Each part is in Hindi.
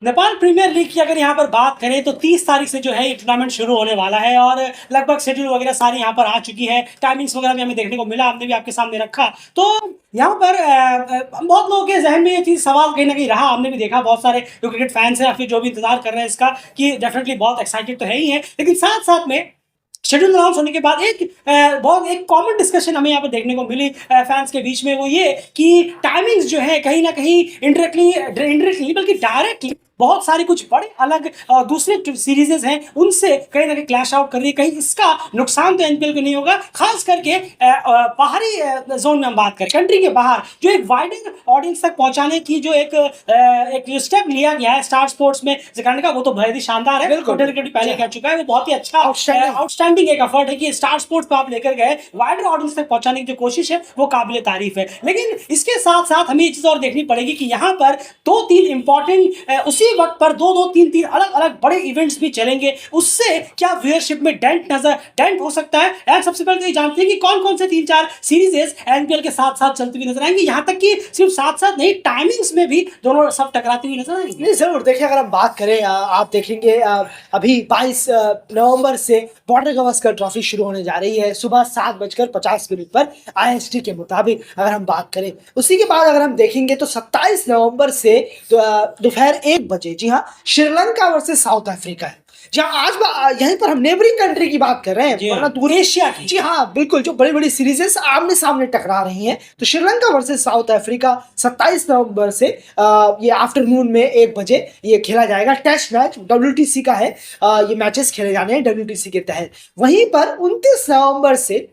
नेपाल प्रीमियर लीग की अगर यहाँ पर बात करें तो 30 तारीख से जो है ये टूर्नामेंट शुरू होने वाला है और लगभग शेड्यूल वगैरह सारी यहाँ पर आ चुकी है। टाइमिंग्स वगैरह भी हमें देखने को मिला, हमने भी आपके सामने रखा। तो यहाँ पर बहुत लोगों के जहन में ये चीज़ सवाल कहीं ना कहीं रहा, हमने भी देखा बहुत सारे जो क्रिकेट फैंस हैं या फिर जो भी इंतजार कर रहे हैं इसका कि डेफिनेटली बहुत एक्साइटेड तो है ही है, लेकिन साथ साथ में शेड्यूल अनाउंस होने के बाद बहुत एक कॉमन डिस्कशन हमें यहाँ पर देखने को मिली फैंस के बीच में, वो ये कि टाइमिंग्स जो है कहीं ना कहीं इनडायरेक्टली बल्कि डायरेक्टली बहुत सारी कुछ बड़े अलग दूसरे सीरीजेस हैं उनसे कहीं ना कहीं क्लैश आउट कर रही है। कहीं इसका नुकसान तो एनपीएल को नहीं होगा, खास करके बाहरी जोन में हम बात करें, कंट्री के बाहर जो एक वाइडर ऑडियंस तक पहुंचाने की जो एक स्टेप लिया गया है स्टार स्पोर्ट्स में करने का, वो तो बहुत ही शानदार है। पहले कह चुका है, वो बहुत ही अच्छा आउटस्टैंडिंग एक एफर्ट है कि स्टार स्पोर्ट्स पे आप लेकर गए, वाइडर ऑडियंस तक पहुंचाने की जो कोशिश है वो काबिल तारीफ है। लेकिन इसके साथ साथ हमें ये चीज और देखनी पड़ेगी कि यहाँ पर 2-3 इंपॉर्टेंट उसी वक्त पर 2-3 अलग अलग बड़े इवेंट्स भी चलेंगे, उससे क्या व्यूअरशिप में डेंट हो सकता है। एंड सबसे पहले तो ये जानते हैं कि कौन कौन से 3-4 सीरीजेस एनपीएल के साथ साथ चलती हुई नजर आएंगी, यहाँ तक कि सिर्फ साथ साथ नहीं टाइमिंग्स में भी दोनों सब टकराती हुई नजर आएंगी। नहीं जरूर देखिए, अगर हम बात करें आप देखेंगे अभी 22 नवंबर से बॉर्डर गवास्कर ट्रॉफी शुरू होने जा रही है सुबह 7:50 पर आईएसटी के मुताबिक अगर हम बात करें। उसी के बाद अगर हम देखेंगे तो 27 नवंबर से दोपहर 1 बजे, जी हाँ, श्रीलंका वर्सेस साउथ अफ्रीका है। जहाँ आज यहीं पर हम नेबरिंग कंट्री की बात कर रहे हैं, वरना दूर एशिया की, जी हाँ बिल्कुल, जो बड़ी बड़ी सीरीजेस आमने सामने टकरा रही हैं। तो श्रीलंका वर्सेस साउथ अफ्रीका 27 नवंबर से ये आफ्टरनून में 1 बजे ये खेला जाएगा। टेस्ट मैच WTC का है, ये मैचेस खेले जाने हैं WTC के तहत। वहीं पर 29 नवंबर से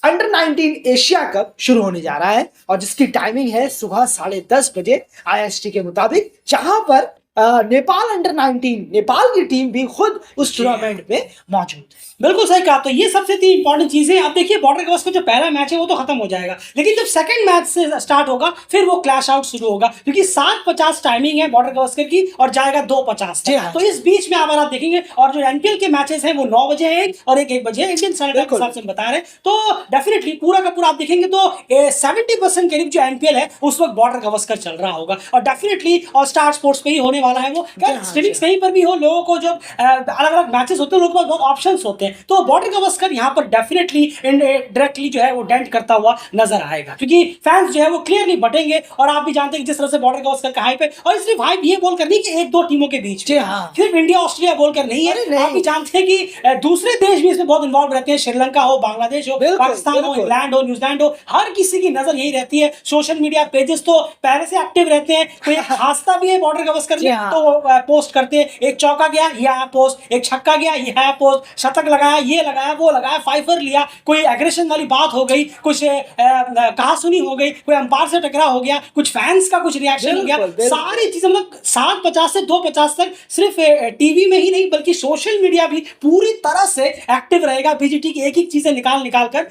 अंडर 19 एशिया कप शुरू होने जा रहा है और जिसकी टाइमिंग है सुबह 10:30 बजे IST के मुताबिक, जहां पर नेपाल अंडर 19 नेपाल की टीम भी खुद उस टूर्नामेंट में मौजूद है। बिल्कुल सही कहा। तो ये सबसे 3 इंपॉर्टेंट चीजें। आप देखिए बॉर्डर गवास्कर जो पहला मैच है वो तो खत्म हो जाएगा, लेकिन जब सेकंड मैच से स्टार्ट होगा फिर वो क्लैश आउट शुरू होगा, क्योंकि 7:50 टाइमिंग है बॉर्डर गवास्कर की और जाएगा 2:50 तक। तो इस बीच में अगर आप देखेंगे और जो एनपीएल के मैचेस हैं वो 9 बजे है और 1 बजे इंडियन स्टैंडर्ड के हिसाब से बता रहे हैं। तो डेफिनेटली पूरा का पूरा आप देखेंगे तो 70% करीब जो एनपीएल है उस वक्त बॉर्डर गवास्कर चल रहा होगा और डेफिनेटली और स्टार स्पोर्ट्स पे ही होने वाला है वो। स्ट्रीमिंग्स कहीं पर भी हो, लोगों को जब अलग अलग मैचेस होते हैं लोगों के पास बहुत ऑप्शंस होते हैं, तो बॉर्डर गवास्कर यहाँ पर डेफिनेटली डायरेक्टली जो है वो डेंट करता हुआ नजर आएगा, क्योंकि फैंस जो है वो क्लियरली बटेंगे। और आप भी जानते हैं कि जिस तरह से बॉर्डर गवास्कर का हाइप है, और सिर्फ हाइप ये बोलकर नहीं कि 1-2 टीमों के बीच, सिर्फ इंडिया ऑस्ट्रेलिया बोलकर नहीं है, आप भी जानते हैं कि दूसरे देश भी इसमें बहुत इन्वॉल्व रहते हैं। श्रीलंका हो, बांग्लादेश हो, पाकिस्तान हो, इंग्लैंड हो, न्यूजीलैंड हो, हर किसी की नजर यही रहती है। सोशल मीडिया पेजेस तो पहले से एक्टिव रहते हैं, कोई हादसा भी है बॉर्डर गवास्कर में तो पोस्ट करते हैं, एक चौका गया ये आया पोस्ट, एक छक्का गया ये आया पोस्ट, शतक लगाया ये लगाया वो लगाया, फाइफर लिया, कोई एग्रेशन वाली बात हो गई, कुछ कहा सुनी हो गई, कोई अंपायर से टकरा हो गया, कुछ फैंस का कुछ रिएक्शन हो गया, सारी चीजें मतलब 7:50 से 2:50 तक सिर्फ टीवी में ही नहीं बल्कि सोशल मीडिया भी पूरी तरह से एक्टिव रहेगा बीजीटी की एक एक चीजें निकाल कर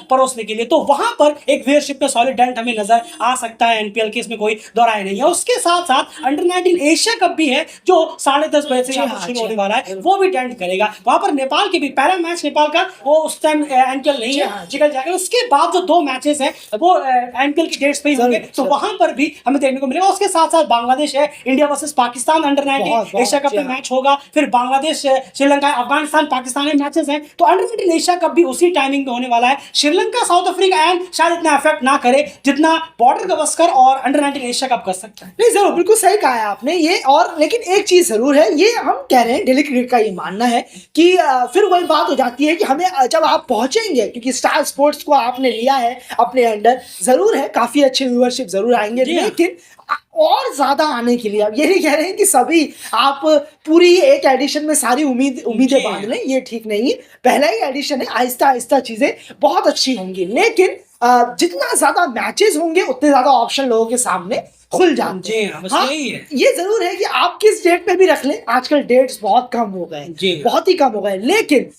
परोसने के लिए। तो वहां पर एक व्यूअरशिप में सॉलिड डेंट हमें नजर आ सकता है एनपीएल के, इसमें कोई दोहराए नहीं है। उसके साथ साथ अंडर 19 एशिया कप भी है जो 10:30 बजे से शुरू होने वाला है, वो भी डेंट करेगा। वहां पर नेपाल के भी पहला मैच नेपाल का वो उस टाइम एनपीएल नहीं है, निकल जाएगा। उसके बाद जो 2 मैचेस हैं वो एनपीएल की डेट्स पे ही होंगे, तो वहां पर भी हमें देखने को मिलेगा। उसके साथ साथ बांग्लादेश है, India versus Pakistan under 19 Asia cup में मैच होगा, फिर बांग्लादेश श्रीलंका अफगानिस्तान पाकिस्तान में मैचेस हैं। तो अंडर 19 एशिया कप भी उसी टाइमिंग पे होने वाला है। श्रीलंका साउथ अफ्रीका एंड शायद इतना इफेक्ट ना करे जितना बॉर्डर गवास्कर और अंडर 19 एशिया कप कर सकता है। नहीं जरूर, बिल्कुल सही कहा है आपने ये। और लेकिन एक चीज जरूर है, ये हम कह रहे हैं डेली क्रिकेट का ये मानना है कि फिर वही बात हो जाती है कि हमें जब आप पहुंचेंगे, क्योंकि स्टार स्पोर्ट्स को आपने लिया है अपने अंडर, जरूर है काफी अच्छे व्यूअरशिप जरूर आएंगे, लेकिन और ज्यादा आने के लिए आप ये नहीं कह रहे हैं कि सभी आप पूरी एक एडिशन में सारी उम्मीदें बांध लें, ये ठीक नहीं है। पहला ही एडिशन है, आहिस्ता आहिस्ता चीजें बहुत अच्छी होंगी, लेकिन जितना ज्यादा मैचेस होंगे उतने ज्यादा ऑप्शन लोगों के सामने खुल जाते हैं। हाँ, ये जरूर है कि आप किस डेट पे भी रख लें, आजकल डेट्स बहुत कम हो गए, बहुत ही कम हो गए, लेकिन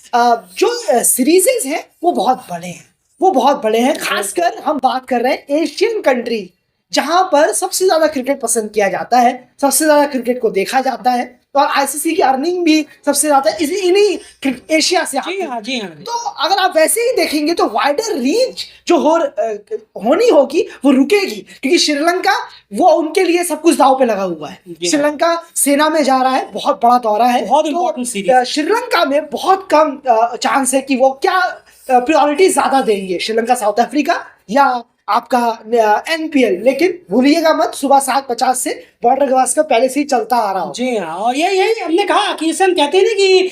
जो सीरीजेस हैं वो बहुत बड़े हैं। खासकर हम बात कर रहे हैं एशियन कंट्री, जहां पर सबसे ज्यादा क्रिकेट पसंद किया जाता है, सबसे ज्यादा क्रिकेट को देखा जाता है, और आईसीसी की अर्निंग भी सबसे ज्यादा इन्हीं एशिया से आती जी है। हाँ, जी हाँ। तो अगर आप वैसे ही देखेंगे तो वाइडर रीच जो होनी होगी वो रुकेगी, क्योंकि श्रीलंका वो उनके लिए सब कुछ दांव पे लगा हुआ है। जी हाँ। श्रीलंका सेना में जा रहा है, बहुत बड़ा दौरा है, बहुत तो इंपॉर्टेंट सीरीज। श्रीलंका में बहुत कम चांस है कि वो क्या प्रायोरिटी ज्यादा देंगे, श्रीलंका साउथ अफ्रीका या आपका एनपीएल। लेकिन भूलिएगा मत, सुबह 7:50 से बॉर्डर गवास्कर पहले से ही चलता आ रहा हो। जी हाँ, और यही हमने कहा कि इसे हम कहते हैं ना कि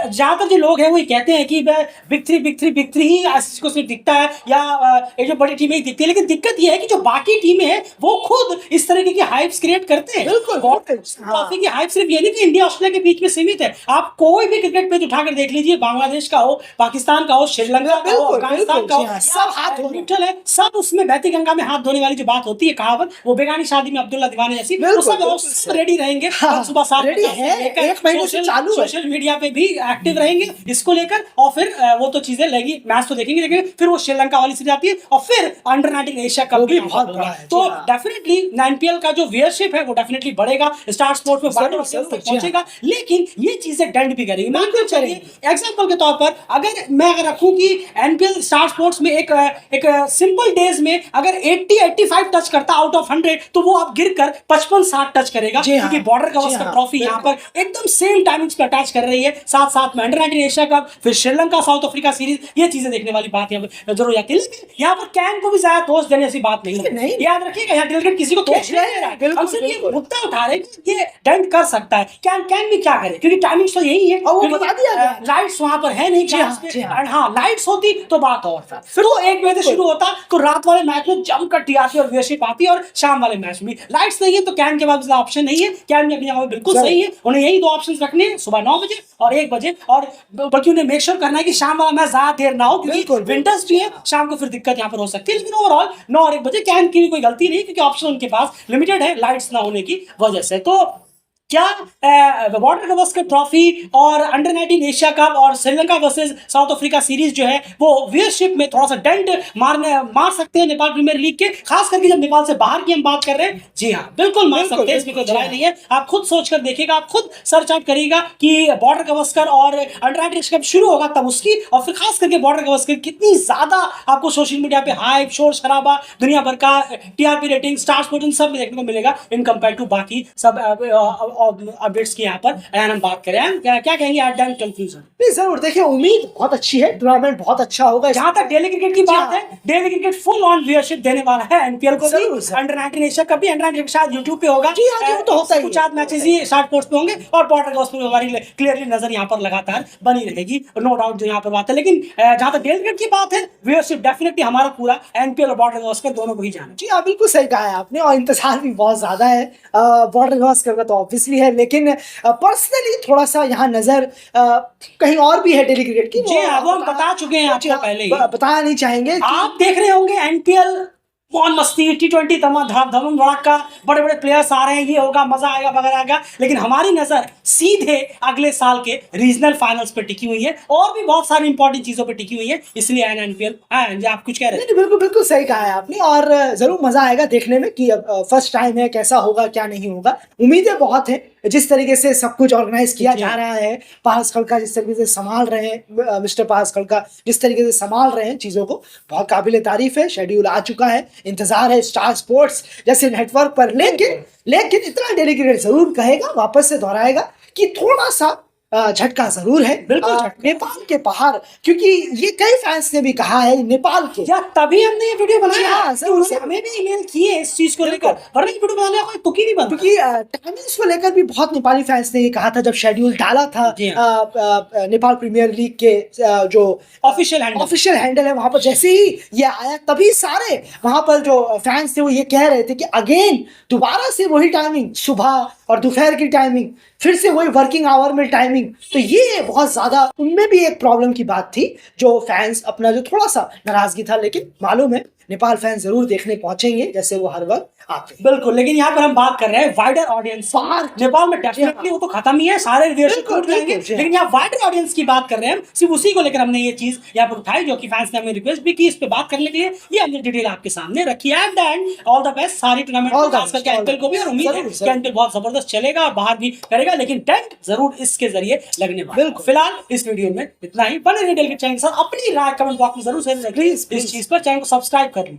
ज्यादातर जो लोग हैं वो ये कहते हैं कि बिग थ्री ही आशीष को सिर्फ दिखता है, या ये जो बड़ी टीमें ही दिखती है। लेकिन दिक्कत ये है कि जो बाकी टीमें हैं वो खुद इस तरह की हाइप्स क्रिएट करते हैं। बिल्कुल, ट्रॉफी की हाइप सिर्फ ये नहीं कि इंडिया ऑस्ट्रेलिया के बीच में सीमित है। आप कोई भी क्रिकेट मैच उठाकर देख लीजिए, बांग्लादेश का हो, पाकिस्तान का हो, श्रीलंका का हो, अफगानिस्तान का हो, सब हाथ धो न्यूट्रल है, सब उसमें बहती गंगा में हाथ धोने वाली जो बात होती है, कहावत, वो बेगानी शादी में अब्दुल्ला दीवाने जैसी, वो सब रेडी रहेंगे। सुबह 7 रेडी है, एक महीने से चालू है। सोशल मीडिया पे भी एक्टिव रहेंगे इसको लेकर, और फिर वो तो चीजें लगी, मैच तो देखेंगे, लेकिन फिर वो श्रीलंका वाली सीरीज आती है, और फिर अंडर 19 एशिया कप भी बहुत बड़ा है। तो डेफिनेटली एनपीएल का जो व्यूअरशिप है वो डेफिनेटली बढ़ेगा, स्टार स्पोर्ट्स में पहुंचेगा। लेकिन ये चीजें डेंट भी करेगी। मान के चलिए एग्जांपल के तौर पर, अगर मैं रखूं कि एनपीएल स्टार स्पोर्ट्स में एक सिंपल डेज में अगर 80-85 टच करता आउट ऑफ 100, तो वो अब गिरकर 55-60 टच करेगा, क्योंकि बॉर्डर गवास्कर ट्रॉफी यहाँ पर एकदम सेम टाइमिंग्स पे अटैच कर रही है, साथ साथ में अंडर 19 एशिया कप, फिर श्रीलंका साउथ अफ्रीका सीरीज। ये चीजें देखने वाली बात यहाँ पर जरूर जाती है। लेकिन यहाँ पर कैन को भी ज्यादा दोष देने ऐसी बात नहीं है, याद रखिएगा, यहाँ डेलीगेट किसी को दोष नहीं दे रहा है, हम सिर्फ ये मुद्दा उठा रहे हैं कि ये डेंट कर सकता है। कैन भी क्या करे, क्योंकि टाइमिंग्स तो यही है, वो बता दिया, लाइट्स वहां पर है नहीं। हाँ, लाइट्स होती तो बात और था, फिर तो 1 बजे शुरू होता, तो रात वाले मैच में जमकर टीआरपी और व्यूअरशिप आती, और शाम वाले मैच में लाइट्स नहीं है, तो कैन के बाद ऑप्शन नहीं है। कैन भी अपनी जगह बिल्कुल सही है, उन्हें यही 2 ऑप्शंस रखने हैं, सुबह 9 बजे और 1 बजे, और बल्कि उन्हें मेक श्योर करना है कि शाम वाला मैच ज्यादा देर ना हो, क्योंकि विंटर्स भी है, शाम को फिर दिक्कत यहाँ पर हो सकती है। लेकिन ओवरऑल 9 और 1 बजे कैन की भी कोई गलती नहीं, क्योंकि ऑप्शन उनके पास लिमिटेड है लाइट्स ना होने की वजह से। तो क्या बॉर्डर गवास्कर ट्रॉफी और अंडर 19 एशिया कप और Sri Lanka versus south Africa series जो है वो व्यूअरशिप में थोड़ा सा डेंट मार सकते हैं नेपाल प्रीमियर लीग के, खास करके जब नेपाल से बाहर की हम बात कर रहे हैं? जी हाँ, बिल्कुल मार सकते हैं, इसमें कोई दरार नहीं है। आप खुद सोचकर देखिएगा, आप खुद सर्च आउट करिएगा कि बॉर्डर गवास्कर और अंडर 19 एशिया कप शुरू होगा तब उसकी, और फिर खास करके बॉर्डर गवास्कर कितनी ज्यादा आपको सोशल मीडिया पे हाइप, शोर शराबा, दुनिया भर का टीआरपी रेटिंग, स्टार स्पोर्ट, सब में देखने को मिलेगा इन कंपेयर टू बाकी सब अपडेट्स की। यहाँ पर अगर हम बात करें, क्या कहेंगे एट द कंक्लूजन? नहीं, जरूर देखिए, उम्मीद बहुत अच्छी है, टूर्नामेंट बहुत अच्छा होगा। जहां तक डेली क्रिकेट की बात है, daily cricket full on viewership देने वाला है एनपीएल को भी, अंडर 19 एशिया कप भी, अंडर 19 शायद यूट्यूब पे होगा। जी हाँ, तो होता ही, कुछ आध मैचेस ही स्टार स्पोर्ट्स पे होंगे, और बॉर्डर गवास्कर हमारी क्लियरली नजर यहाँ पर लगातार बनी रहेगी, नो डाउट जो यहाँ पर बात है। लेकिन जहां तक डेली क्रिकेट की बात है, व्यूअरशिप डेफिनेटली हमारा पूरा एनपीएल और बॉर्डर गवास्कर दोनों को ही जाना। जी हाँ, बिल्कुल सही कहा है आपने, और इंतजार भी बहुत ज्यादा है बॉर्डर गवास्कर का, तो ऑब्वियसली है। लेकिन पर्सनली थोड़ा सा यहाँ नजर कहीं और भी है डेली क्रिकेट की। जी हाँ, वो हम बता चुके हैं आपको पहले ही, बताना नहीं चाहेंगे। आप देख रहे होंगे एनपीएल मौन मस्ती, T20 धमम धड़ाका, बड़े बड़े प्लेयर्स आ रहे हैं, ये होगा, मजा आएगा वगैरह आएगा। लेकिन हमारी नजर सीधे अगले साल के रीजनल फाइनल्स पे टिकी हुई है, और भी बहुत सारी इंपॉर्टेंट चीजों पे टिकी हुई है, इसलिए एनपीएल। आप कुछ कह रहे हैं? बिल्कुल बिल्कुल सही कहा है आपने, और जरूर मजा आएगा देखने में कि फर्स्ट टाइम है, कैसा होगा क्या नहीं होगा। उम्मीदें बहुत है, जिस तरीके से सब कुछ ऑर्गेनाइज किया जा रहा है, पारस खड़का जिस तरीके से संभाल रहे हैं, मिस्टर पारस खड़का जिस तरीके से संभाल रहे हैं चीजों को, बहुत काबिल तारीफ है। शेड्यूल आ चुका है, इंतजार है स्टार स्पोर्ट्स जैसे नेटवर्क पर। लेकिन इतना डेली क्रिकेट जरूर कहेगा, वापस से दोहराएगा कि थोड़ा सा झटका जरूर है, बिल्कुल नेपाल के पहाड़, क्योंकि ये कई फैंस ने भी कहा है नेपाल के, या तभी हमने ये वीडियो बनाया, उन्होंने हमें भी ईमेल किए इस चीज को लेकर, वरना ये वीडियो बनाने का कोई तुक ही नहीं बनता। क्योंकि टाइमिंग्स को लेकर भी बहुत नेपाली फैंस ने ये कहा था जब शेड्यूल डाला था नेपाल प्रीमियर लीग के जो ऑफिशियल हैंडल है वहां पर, जैसे ही ये आया तभी सारे वहां पर जो फैंस थे वो ये कह रहे थे कि अगेन दोबारा से वही टाइमिंग, सुबह और दोपहर की टाइमिंग, फिर से वही वर्किंग आवर में टाइमिंग। तो ये बहुत ज्यादा उनमें भी एक प्रॉब्लम की बात थी, जो फैंस अपना जो थोड़ा सा नाराजगी था। लेकिन मालूम है नेपाल फैंस जरूर देखने पहुंचेंगे, जैसे वो हर वक्त आते हैं। बिल्कुल, लेकिन यहाँ पर हम बात कर रहे हैं वाइडर ऑडियंस। नेपाल में डेफिनेटली वो तो खत्म ही है, सारे व्यूअरशिप बिल्कुल, टूट जाएंगे, बिल्कुल, जी हाँ। लेकिन यहाँ वाइडर ऑडियंस की बात कर रहे हैं हम, सिर्फ उसी को लेकर हमने ये चीज यहाँ पर उठाई, जो कि फैंस ने हमें रिक्वेस्ट भी की इस पे बात करने के लिए। ये हमने डिटेल आपके सामने रखी है। At the end all the best सारी टूर्नामेंट को, All the खास करके best, all एंकल the को भी, और उम्मीद है जरूर, कि जरूर। एंकल बहुत जबरदस्त चलेगा, बाहर भी करेगा, लेकिन टेंट जरूर इसके जरिए लगने वाला है। बिल्कुल। फिलहाल इस वीडियो में इतना ही। बने रहिए डेली के चैनल के साथ, अपनी राय कमेंट बॉक्स में जरूर शेयर करिए Please, इस please। चीज पर। चैनल को सब्सक्राइब कर लीजिए।